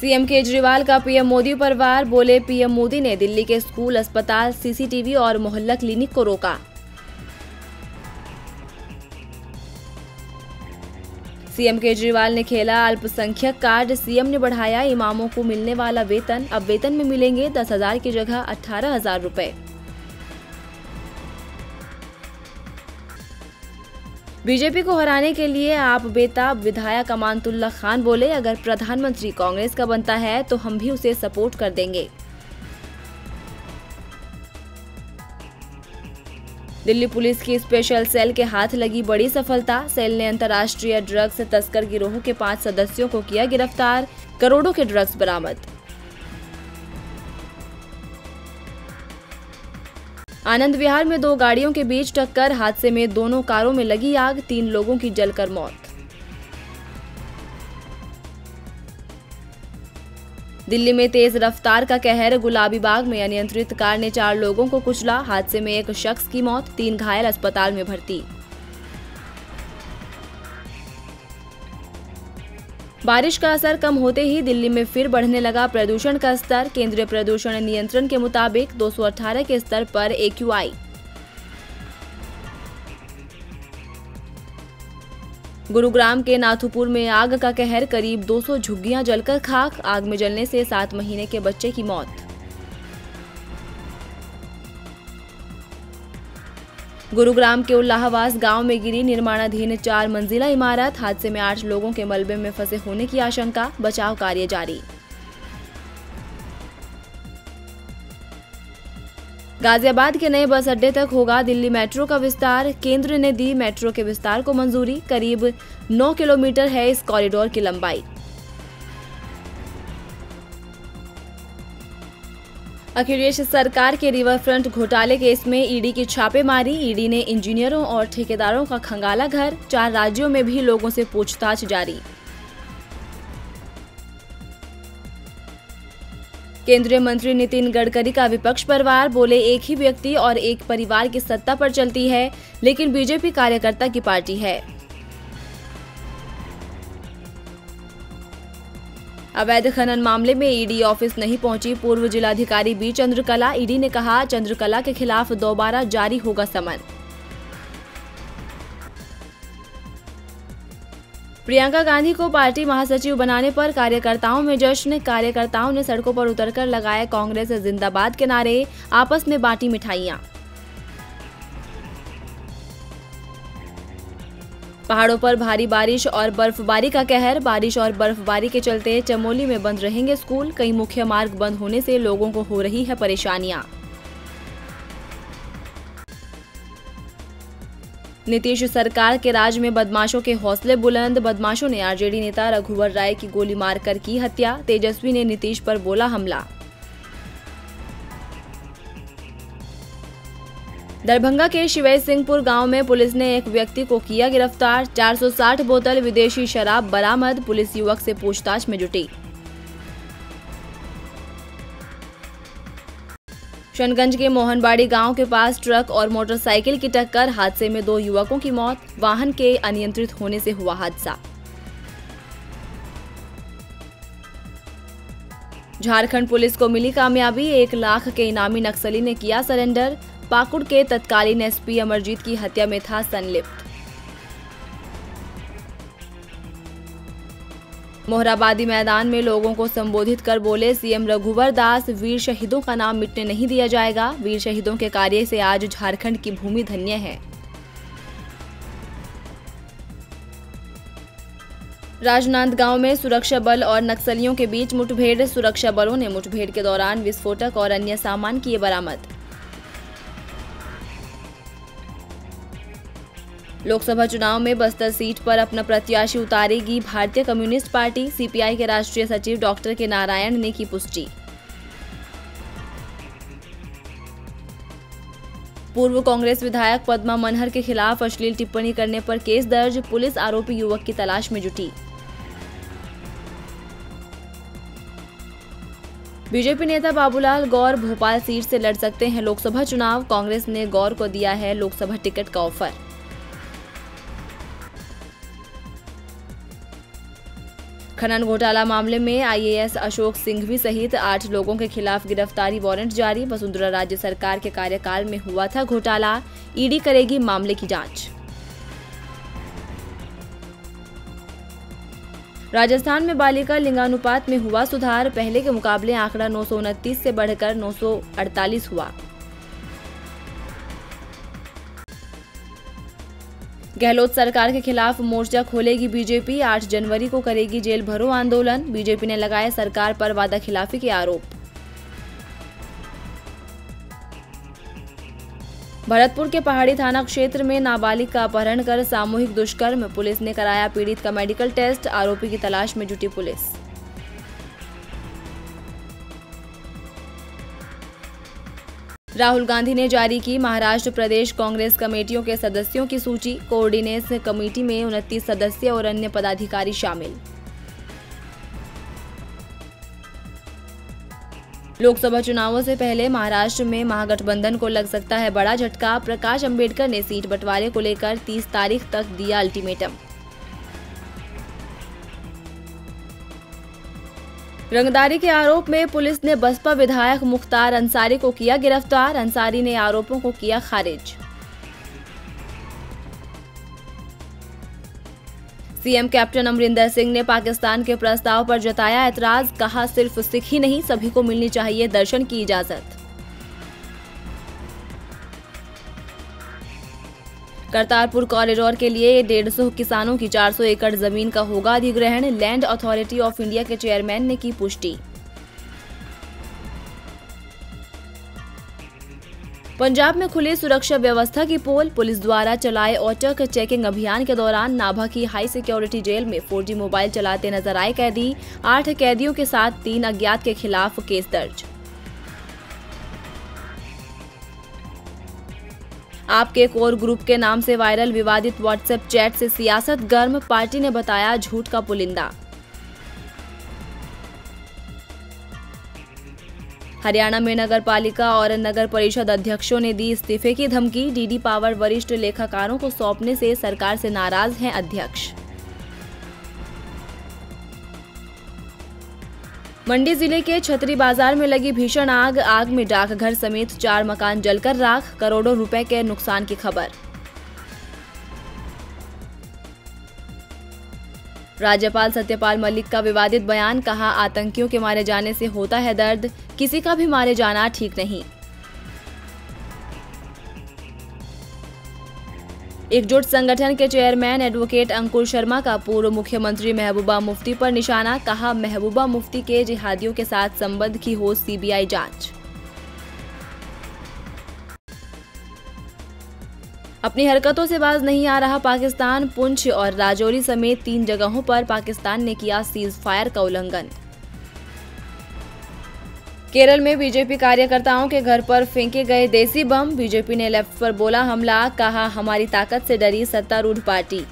CM Kejriwal का PM Modi पर वार, बोले पीएम मोदी ने दिल्ली के स्कूल, अस्पताल, सीसीटीवी और मोहल्ला क्लिनिक को रोका। सीएम केजरीवाल ने खेला अल्पसंख्यक कार्ड, सीएम ने बढ़ाया इमामों को मिलने वाला वेतन, अब वेतन में मिलेंगे 10,000 की जगह 18,000 रुपए। बीजेपी को हराने के लिए आप बेताब, विधायक अमानतुल्लाह खान बोले अगर प्रधानमंत्री कांग्रेस का बनता है तो हम भी उसे सपोर्ट कर देंगे। दिल्ली पुलिस की स्पेशल सेल के हाथ लगी बड़ी सफलता, सेल ने अंतर्राष्ट्रीय ड्रग्स तस्कर गिरोह के 5 सदस्यों को किया गिरफ्तार, करोड़ों के ड्रग्स बरामद। आनंद विहार में 2 गाड़ियों के बीच टक्कर, हादसे में दोनों कारों में लगी आग, 3 लोगों की जलकर मौत। दिल्ली में तेज रफ्तार का कहर, गुलाबी बाग में अनियंत्रित कार ने 4 लोगों को कुचला, हादसे में 1 शख्स की मौत, 3 घायल अस्पताल में भर्ती। बारिश का असर कम होते ही दिल्ली में फिर बढ़ने लगा प्रदूषण का स्तर, केंद्रीय प्रदूषण नियंत्रण के मुताबिक 218 के स्तर पर AQI। गुरुग्राम के नाथुपुर में आग का कहर, करीब 200 झुग्गियां जलकर खाक, आग में जलने से 7 महीने के बच्चे की मौत। गुरुग्राम के उल्लाहवास गांव में गिरी निर्माणाधीन 4 मंजिला इमारत, हादसे में 8 लोगों के मलबे में फंसे होने की आशंका, बचाव कार्य जारी। गाजियाबाद के नए बस अड्डे तक होगा दिल्ली मेट्रो का विस्तार, केंद्र ने दी मेट्रो के विस्तार को मंजूरी, करीब 9 किलोमीटर है इस कॉरिडोर की लंबाई। अखिलेश सरकार के रिवरफ्रंट घोटाले केस में ईडी की छापेमारी, ईडी ने इंजीनियरों और ठेकेदारों का खंगाला घर, 4 राज्यों में भी लोगों से पूछताछ जारी। केंद्रीय मंत्री नितिन गडकरी का विपक्ष पर वार, बोले एक ही व्यक्ति और एक परिवार की सत्ता पर चलती है, लेकिन बीजेपी कार्यकर्ता की पार्टी है। अवैध खनन मामले में ईडी ऑफिस नहीं पहुंची पूर्व जिलाधिकारी बी चंद्रकला, ईडी ने कहा चंद्रकला के खिलाफ दोबारा जारी होगा समन। प्रियंका गांधी को पार्टी महासचिव बनाने पर कार्यकर्ताओं में जश्न, कार्यकर्ताओं ने सड़कों पर उतरकर लगाए कांग्रेस जिंदाबाद के नारे, आपस में बांटी मिठाइयां। पहाड़ों पर भारी बारिश और बर्फबारी का कहर, बारिश और बर्फबारी के चलते चमोली में बंद रहेंगे स्कूल, कई मुख्य मार्ग बंद होने से लोगों को हो रही है परेशानियां। नीतीश सरकार के राज में बदमाशों के हौसले बुलंद, बदमाशों ने आरजेडी नेता रघुवर राय की गोली मारकर की हत्या, तेजस्वी ने नीतीश पर बोला हमला। दरभंगा के शिवय सिंहपुर गांव में पुलिस ने एक व्यक्ति को किया गिरफ्तार, 460 बोतल विदेशी शराब बरामद, पुलिस युवक से पूछताछ में जुटी। शनगंज के मोहनबाड़ी गांव के पास ट्रक और मोटरसाइकिल की टक्कर, हादसे में 2 युवकों की मौत, वाहन के अनियंत्रित होने से हुआ हादसा। झारखंड पुलिस को मिली कामयाबी, 1 लाख के इनामी नक्सली ने किया सरेंडर, पाकुड़ के तत्कालीन एसपी अमरजीत की हत्या में था संलिप्त। मोहराबादी मैदान में लोगों को संबोधित कर बोले सीएम रघुवर दास, वीर शहीदों का नाम मिटने नहीं दिया जाएगा, वीर शहीदों के कार्य से आज झारखंड की भूमि धन्य है। राजनांदगांव में सुरक्षा बल और नक्सलियों के बीच मुठभेड़, सुरक्षा बलों ने मुठभेड़ के दौरान विस्फोटक और अन्य सामान किए बरामद। लोकसभा चुनाव में बस्तर सीट पर अपना प्रत्याशी उतारेगी भारतीय कम्युनिस्ट पार्टी, सीपीआई के राष्ट्रीय सचिव डॉक्टर के नारायण ने की पुष्टि। पूर्व कांग्रेस विधायक पद्मा मनहर के खिलाफ अश्लील टिप्पणी करने पर केस दर्ज, पुलिस आरोपी युवक की तलाश में जुटी। बीजेपी नेता बाबूलाल गौर भोपाल सीट से लड़ सकते हैं लोकसभा चुनाव, कांग्रेस ने गौर को दिया है लोकसभा टिकट का ऑफर। खनन घोटाला मामले में IAS अशोक सिंघवी सहित 8 लोगों के खिलाफ गिरफ्तारी वारंट जारी। वसुंधरा राज्य सरकार के कार्यकाल में हुआ था घोटाला, ईडी करेगी मामले की जांच। राजस्थान में बालिका लिंगानुपात में हुआ सुधार, पहले के मुकाबले आंकड़ा 929 से बढ़कर 948 हुआ। गहलोत सरकार के खिलाफ मोर्चा खोलेगी बीजेपी, 8 जनवरी को करेगी जेल भरो आंदोलन। बीजेपी ने लगाए सरकार पर वादाखिलाफी के आरोप। भरतपुर के पहाड़ी थाना क्षेत्र में नाबालिग का अपहरण कर सामूहिक दुष्कर्म, पुलिस ने कराया पीड़ित का मेडिकल टेस्ट, आरोपी की तलाश में जुटी पुलिस। राहुल गांधी ने जारी की महाराष्ट्र प्रदेश कांग्रेस कमेटियों के सदस्यों की सूची, कोऑर्डिनेस कमेटी में 29 सदस्य और अन्य पदाधिकारी शामिल। लोकसभा चुनावों से पहले महाराष्ट्र में महागठबंधन को लग सकता है बड़ा झटका, प्रकाश अंबेडकर ने सीट बंटवारे को लेकर 30 तारीख तक दिया अल्टीमेटम। रंगदारी के आरोप में पुलिस ने बसपा विधायक मुख्तार अंसारी को किया गिरफ्तार, अंसारी ने आरोपों को किया खारिज। सीएम कैप्टन अमरिंदर सिंह ने पाकिस्तान के प्रस्ताव पर जताया ऐतराज, कहा सिर्फ सिख ही नहीं सभी को मिलनी चाहिए दर्शन की इजाजत। करतारपुर कॉरिडोर के लिए 150 किसानों की 400 एकड़ जमीन का होगा अधिग्रहण, लैंड अथॉरिटी ऑफ इंडिया के चेयरमैन ने की पुष्टि। पंजाब में खुली सुरक्षा व्यवस्था की पोल, पुलिस द्वारा चलाए औचक चेकिंग अभियान के दौरान नाभा की हाई सिक्योरिटी जेल में 4G मोबाइल चलाते नजर आए कैदी, 8 कैदियों के साथ 3 अज्ञात के खिलाफ केस दर्ज। आपके कोर ग्रुप के नाम से वायरल विवादित व्हाट्सएप चैट से सियासत गर्म, पार्टी ने बताया झूठ का पुलिंदा। हरियाणा में नगर पालिका और नगर परिषद अध्यक्षों ने दी इस्तीफे की धमकी, डीडी पावर वरिष्ठ लेखाकारों को सौंपने से सरकार से नाराज हैं अध्यक्ष। मंडी जिले के छतरी बाजार में लगी भीषण आग में डाकघर समेत 4 मकान जलकर राख, करोड़ों रुपए के नुकसान की खबर। राज्यपाल सत्यपाल मलिक का विवादित बयान, कहा आतंकियों के मारे जाने से होता है दर्द, किसी का भी मारे जाना ठीक नहीं। एकजुट संगठन के चेयरमैन एडवोकेट अंकुर शर्मा का पूर्व मुख्यमंत्री महबूबा मुफ्ती पर निशाना, कहा महबूबा मुफ्ती के जिहादियों के साथ संबंध की हो सीबीआई जांच। अपनी हरकतों से बाज नहीं आ रहा पाकिस्तान, पुंछ और राजौरी समेत 3 जगहों पर पाकिस्तान ने किया सीज फायर का उल्लंघन। केरल में बीजेपी कार्यकर्ताओं के घर पर फेंके गए देसी बम, बीजेपी ने लेफ्ट पर बोला हमला, कहा हमारी ताकत से डरी सत्तारूढ़ पार्टी।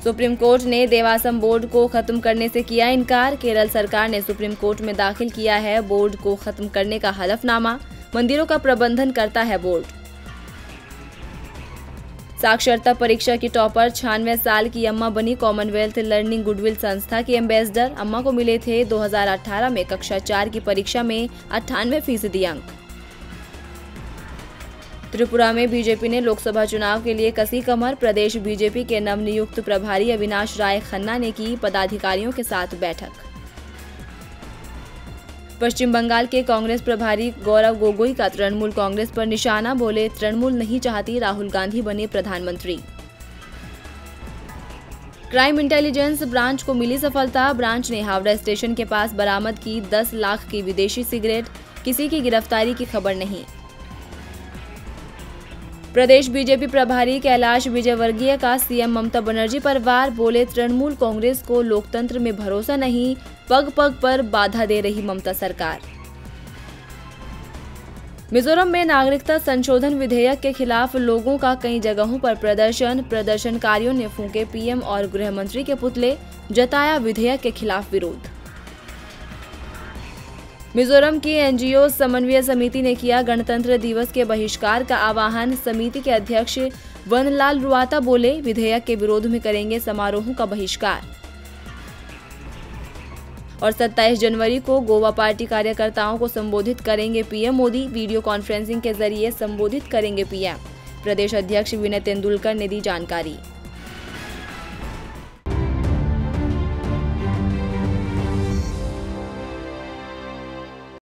सुप्रीम कोर्ट ने देवासम बोर्ड को खत्म करने से किया इनकार, केरल सरकार ने सुप्रीम कोर्ट में दाखिल किया है बोर्ड को खत्म करने का हलफनामा, मंदिरों का प्रबंधन करता है बोर्ड। साक्षरता परीक्षा की टॉपर 96 साल की अम्मा बनी कॉमनवेल्थ लर्निंग गुडविल संस्था की एम्बेसडर, अम्मा को मिले थे 2018 में कक्षा 4 की परीक्षा में 98% अंक। त्रिपुरा में बीजेपी ने लोकसभा चुनाव के लिए कसी कमर, प्रदेश बीजेपी के नवनियुक्त प्रभारी अविनाश राय खन्ना ने की पदाधिकारियों के साथ बैठक। पश्चिम बंगाल के कांग्रेस प्रभारी गौरव गोगोई का तृणमूल कांग्रेस पर निशाना, बोले तृणमूल नहीं चाहती राहुल गांधी बने प्रधानमंत्री। क्राइम इंटेलिजेंस ब्रांच को मिली सफलता, ब्रांच ने हावड़ा स्टेशन के पास बरामद की 10 लाख की विदेशी सिगरेट, किसी की गिरफ्तारी की खबर नहीं। प्रदेश बीजेपी प्रभारी कैलाश विजयवर्गीय का सीएम ममता बनर्जी पर वार, बोले तृणमूल कांग्रेस को लोकतंत्र में भरोसा नहीं, पग पग पर बाधा दे रही ममता सरकार। मिजोरम में नागरिकता संशोधन विधेयक के खिलाफ लोगों का कई जगहों पर प्रदर्शन, प्रदर्शनकारियों ने फूंके पीएम और गृह मंत्री के पुतले, जताया विधेयक के खिलाफ विरोध। मिजोरम की एनजीओ समन्वय समिति ने किया गणतंत्र दिवस के बहिष्कार का आह्वान। समिति के अध्यक्ष वनलाल रुआता बोले, विधेयक के विरोध में करेंगे समारोहों का बहिष्कार। और 27 जनवरी को गोवा पार्टी कार्यकर्ताओं को संबोधित करेंगे पीएम मोदी। वीडियो कॉन्फ्रेंसिंग के जरिए संबोधित करेंगे पीएम। प्रदेश अध्यक्ष विनय तेंदुलकर ने दी जानकारी।